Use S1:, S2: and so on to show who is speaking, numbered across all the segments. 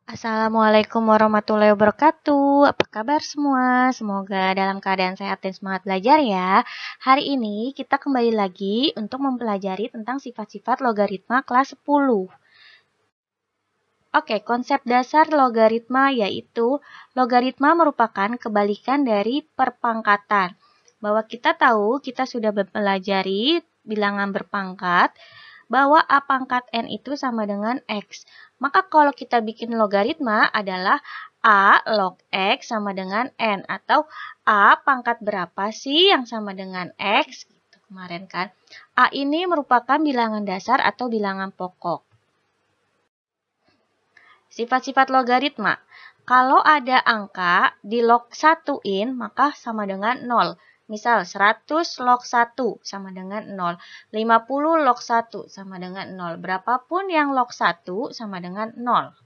S1: Assalamualaikum warahmatullahi wabarakatuh. Apa kabar semua? Semoga dalam keadaan sehat dan semangat belajar ya. Hari ini kita kembali lagi untuk mempelajari tentang sifat-sifat logaritma kelas 10. Oke, konsep dasar logaritma yaitu logaritma merupakan kebalikan dari perpangkatan. Bahwa kita tahu kita sudah mempelajari bilangan berpangkat, bahwa A pangkat N itu sama dengan X. Maka kalau kita bikin logaritma adalah A log X sama dengan N. Atau A pangkat berapa sih yang sama dengan X? Gitu kemarin kan. A ini merupakan bilangan dasar atau bilangan pokok. Sifat-sifat logaritma. Kalau ada angka di log 1-in, maka sama dengan 0. Misal 100 log 1 sama dengan 0. 50 log 1 sama dengan 0. Berapapun yang log 1 sama dengan 0.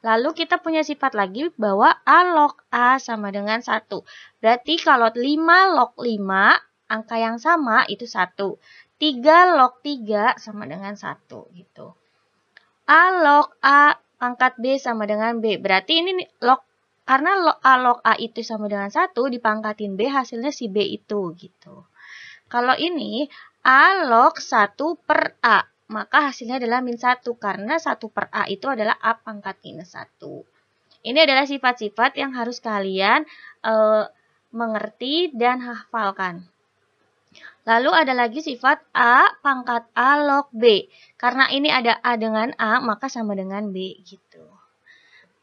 S1: Lalu kita punya sifat lagi bahwa A log A sama dengan 1. Berarti kalau 5 log 5, angka yang sama itu 1. 3 log 3 sama dengan 1. Gitu. A log A pangkat B sama dengan B. Berarti ini log, karena A log A itu sama dengan 1, dipangkatin B, hasilnya si B itu. Gitu. Kalau ini A log 1 per A, maka hasilnya adalah min 1, karena 1 per A itu adalah A pangkat minus 1. Ini adalah sifat-sifat yang harus kalian mengerti dan hafalkan. Lalu ada lagi sifat A pangkat A log B. Karena ini ada A dengan A, maka sama dengan B gitu.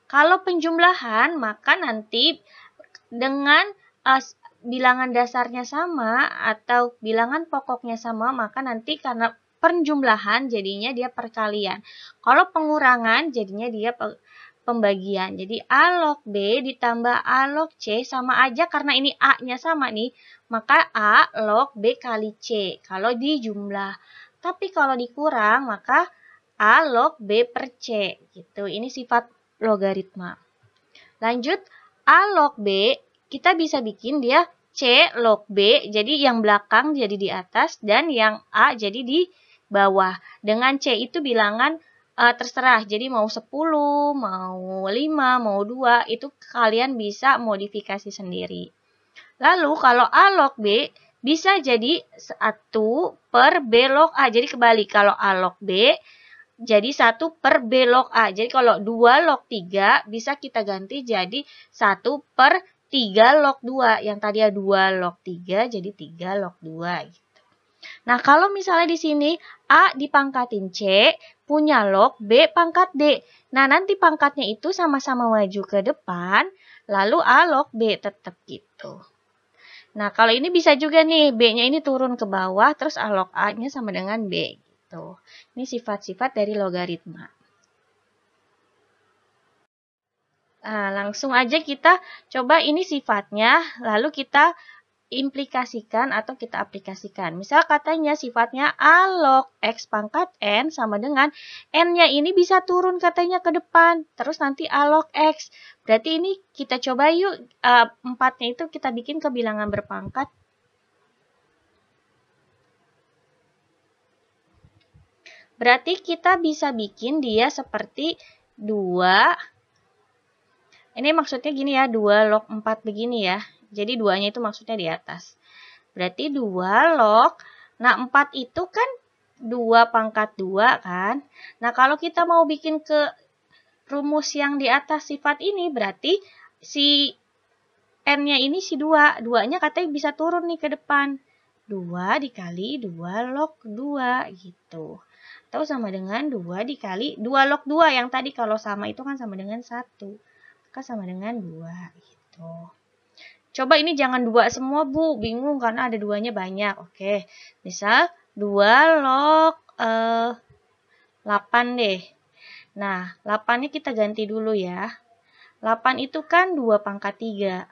S1: Kalau penjumlahan, maka nanti dengan bilangan dasarnya sama atau bilangan pokoknya sama, maka nanti karena penjumlahan jadinya dia perkalian. Kalau pengurangan jadinya dia pembagian. Jadi A log B ditambah A log C sama aja karena ini A-nya sama nih, maka A log B kali C kalau dijumlah. Tapi kalau dikurang maka A log B per C gitu. Ini sifat logaritma. Lanjut, A log B kita bisa bikin dia C log B, jadi yang belakang jadi di atas dan yang A jadi di bawah. Dengan C itu bilangan terserah, jadi mau 10, mau 5, mau 2, itu kalian bisa modifikasi sendiri. Lalu kalau A log B bisa jadi 1 per B log A, jadi kebalik. Kalau A log B jadi 1 per B log A. Jadi kalau 2 log 3 bisa kita ganti jadi 1 per 3 log 2. Yang tadi ya 2 log 3 jadi 3 log 2 gitu. Nah, kalau misalnya di sini A dipangkatin C, punya log B pangkat D. Nah, nanti pangkatnya itu sama-sama maju ke depan, lalu A log B tetap gitu. Nah, kalau ini bisa juga nih, B-nya ini turun ke bawah, terus A log A-nya sama dengan B. Gitu. Ini sifat-sifat dari logaritma. Nah, langsung aja kita coba ini sifatnya, lalu kita implikasikan atau kita aplikasikan. Misal katanya sifatnya A log X pangkat N sama dengan N-nya ini bisa turun katanya ke depan. Terus nanti A log X. Berarti ini kita coba yuk, 4-nya itu kita bikin ke bilangan berpangkat. Berarti kita bisa bikin dia seperti 2. Ini maksudnya gini ya, 2 log 4 begini ya. Jadi 2-nya itu maksudnya di atas. Berarti 2 log, nah 4 itu kan 2 pangkat 2 kan. Nah kalau kita mau bikin ke rumus yang di atas sifat ini, berarti si N-nya ini si 2. 2-nya katanya bisa turun nih ke depan. 2 dikali 2 log 2 gitu. Atau sama dengan 2 dikali 2 log 2. Yang tadi kalau sama itu kan sama dengan 1. Maka sama dengan 2 gitu. Coba ini jangan 2 semua, Bu. Bingung karena ada 2-nya banyak. Oke. Misal 2 log 8 deh. Nah, 8-nya kita ganti dulu ya. 8 itu kan 2 pangkat 3.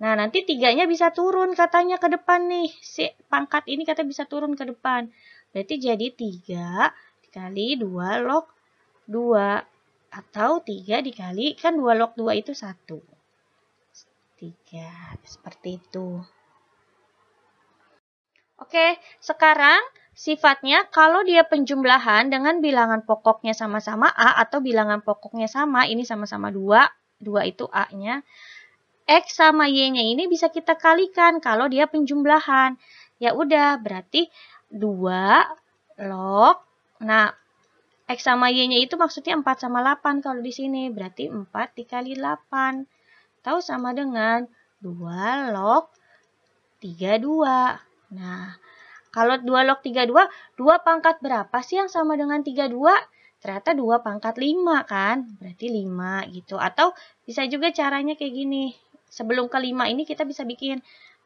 S1: Nah, nanti 3-nya bisa turun katanya ke depan nih. Si pangkat ini katanya bisa turun ke depan. Berarti jadi 3 dikali 2 log 2. Atau 3 dikali, kan 2 log 2 itu 1. 3, seperti itu. Oke, sekarang sifatnya kalau dia penjumlahan dengan bilangan pokoknya sama-sama A atau bilangan pokoknya sama, ini sama-sama 2, 2 itu A-nya. X sama Y-nya ini bisa kita kalikan kalau dia penjumlahan. Ya udah, berarti 2 log. Nah, X sama Y-nya itu maksudnya 4 sama 8 kalau di sini. Berarti 4 dikali 8. Tahu sama dengan 2 log 32. Nah, kalau 2 log 32, 2 pangkat berapa sih yang sama dengan 32? Ternyata 2 pangkat 5 kan? Berarti 5 gitu. Atau bisa juga caranya kayak gini. Sebelum ke 5 ini kita bisa bikin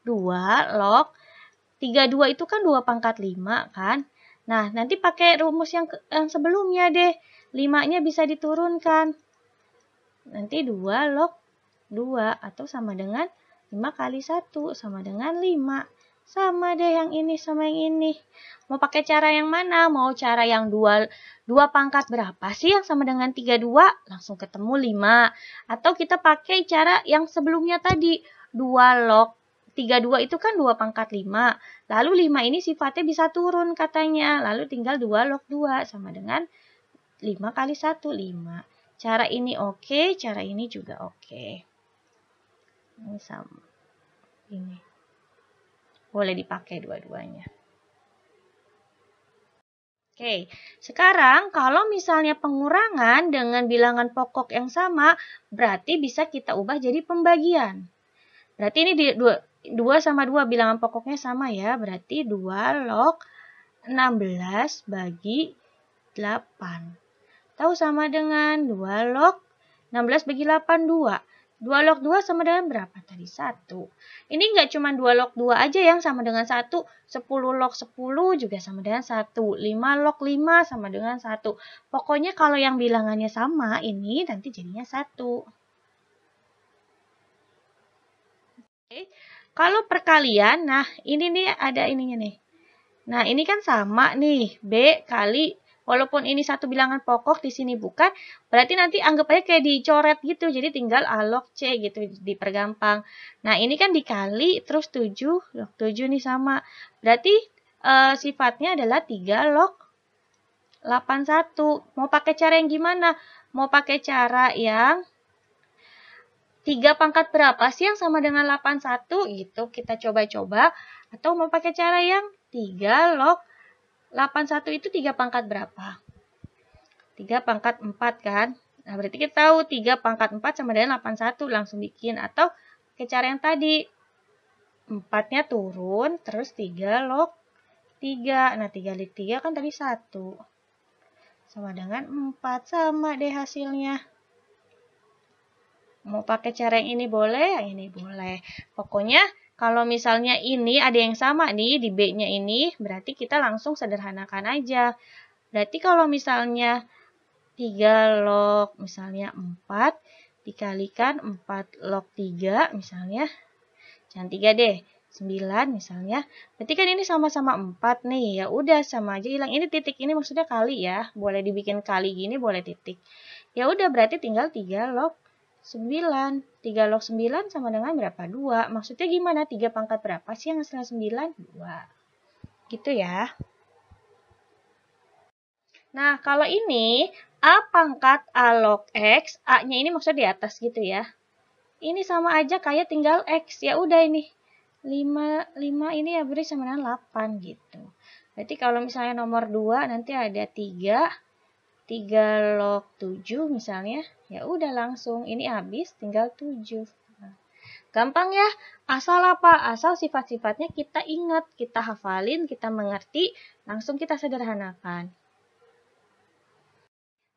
S1: 2 log 32 itu kan 2 pangkat 5 kan? Nah, nanti pakai rumus yang sebelumnya deh. 5-nya bisa diturunkan. Nanti 2 log 2 atau sama dengan 5 kali 1 sama dengan 5. Sama deh yang ini sama yang ini. Mau pakai cara yang mana? Mau cara yang 2 pangkat berapa sih yang sama dengan 32? Langsung ketemu 5. Atau kita pakai cara yang sebelumnya tadi. 2 log 32 itu kan 2 pangkat 5. Lalu 5 ini sifatnya bisa turun katanya. Lalu tinggal 2 log 2 sama dengan 5 kali 1, 5. Cara ini oke, cara ini juga oke. Ini sama. Ini. Boleh dipakai dua-duanya. Oke, sekarang kalau misalnya pengurangan dengan bilangan pokok yang sama, berarti bisa kita ubah jadi pembagian. Berarti ini 2 sama 2 bilangan pokoknya sama ya, berarti 2 log 16 bagi 8. Tahu sama dengan 2 log 16 bagi 8, 2. 2 log 2 sama dengan berapa tadi? 1. Ini nggak cuma 2 log 2 aja yang sama dengan 1. 10 log 10 juga sama dengan 1. 5 log 5 sama dengan 1. Pokoknya kalau yang bilangannya sama, ini nanti jadinya 1. Oke. Kalau perkalian, nah ini nih ada ininya nih. Nah ini kan sama nih, B kali, walaupun ini satu bilangan pokok, di sini bukan, berarti nanti anggap aja kayak dicoret gitu, jadi tinggal A log C gitu, dipergampang. Nah ini kan dikali, terus 7, log 7 nih sama. Berarti sifatnya adalah 3 log 81. Mau pakai cara yang gimana? Mau pakai cara yang 3 pangkat berapa sih yang sama dengan 81 gitu, kita coba-coba. Atau mau pakai cara yang 3 log 81 itu 3 pangkat berapa? 3 pangkat 4 kan? Nah berarti kita tahu 3 pangkat 4 sama dengan 81, langsung bikin. Atau pakai cara yang tadi, 4-nya turun, terus 3 log 3. Nah 3 kali 3 kan tadi 1. Sama dengan 4, sama deh hasilnya. Mau pakai cara yang ini boleh, yang ini boleh. Pokoknya kalau misalnya ini ada yang sama nih di B-nya ini, berarti kita langsung sederhanakan aja. Berarti kalau misalnya 3 log misalnya 4 dikalikan 4 log 3 misalnya, jangan 3 deh, 9 misalnya. Berarti kan ini sama-sama 4 nih, ya udah sama aja hilang. Ini titik ini maksudnya kali ya, boleh dibikin kali gini, boleh titik. Ya udah berarti tinggal 3 log 9. 3 log 9 sama dengan berapa? 2. Maksudnya gimana? 3 pangkat berapa sih yang hasilnya 9? 2. Gitu ya. Nah, kalau ini A pangkat A log X, A-nya ini maksudnya di atas gitu ya. Ini sama aja kayak tinggal X. Ya udah ini. 5 ini ya beri sama dengan 8 gitu. Berarti kalau misalnya nomor 2 nanti ada 3 log 7 misalnya, ya udah langsung ini habis tinggal 7. Gampang ya, asal apa? Asal sifat-sifatnya kita ingat, kita hafalin, kita mengerti, langsung kita sederhanakan.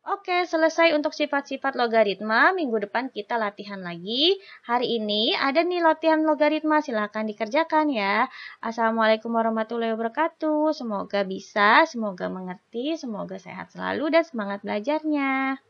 S1: Oke, selesai untuk sifat-sifat logaritma. Minggu depan kita latihan lagi. Hari ini ada nih latihan logaritma, silahkan dikerjakan ya. Assalamualaikum warahmatullahi wabarakatuh. Semoga bisa, semoga mengerti, semoga sehat selalu dan semangat belajarnya.